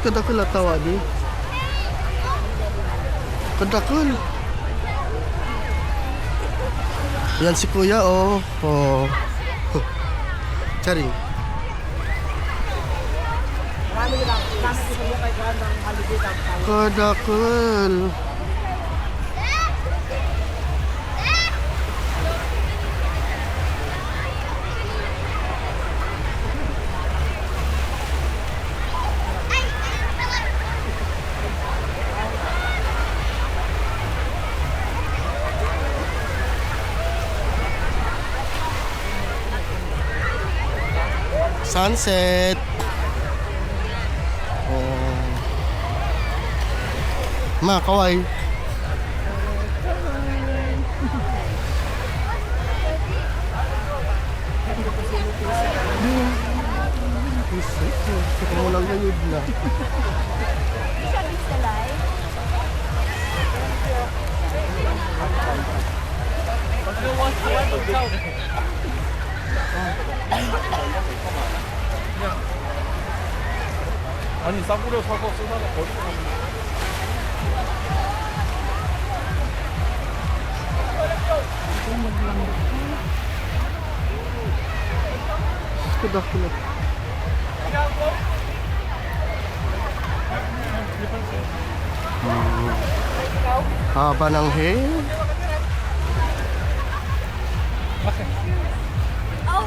kadakul at tawa di. Kadakul. Yan si kuya, oh. Oh. Charing. Kadakul. Sunset. Oh. Ma, kawaii. Kita mo lang ngayon na. 아니 싸구려 사고 쓰다가 버리고 가는 거. Kadakul. Haba ng hair.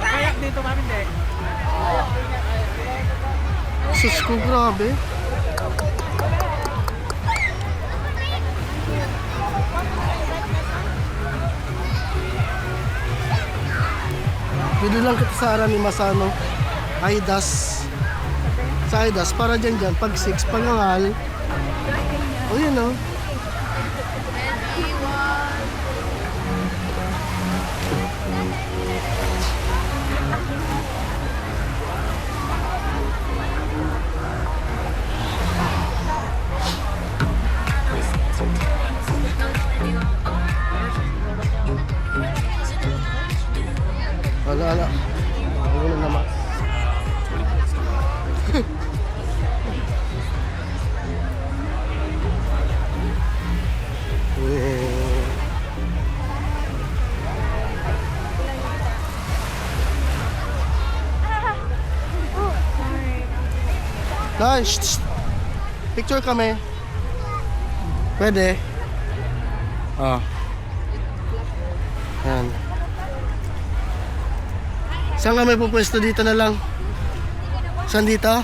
Kayak dito mami dek. Sus ko, grabe. Bili lang kita sa Arami Masano. Aidas. Sa Aidas, para dyan, pag 6, pangangal. O yun o. Ala. Ano naman? Nice. Picture kami. Pwede. Ah. Yan. Saan kami pupwesto dito na lang? Saan dito?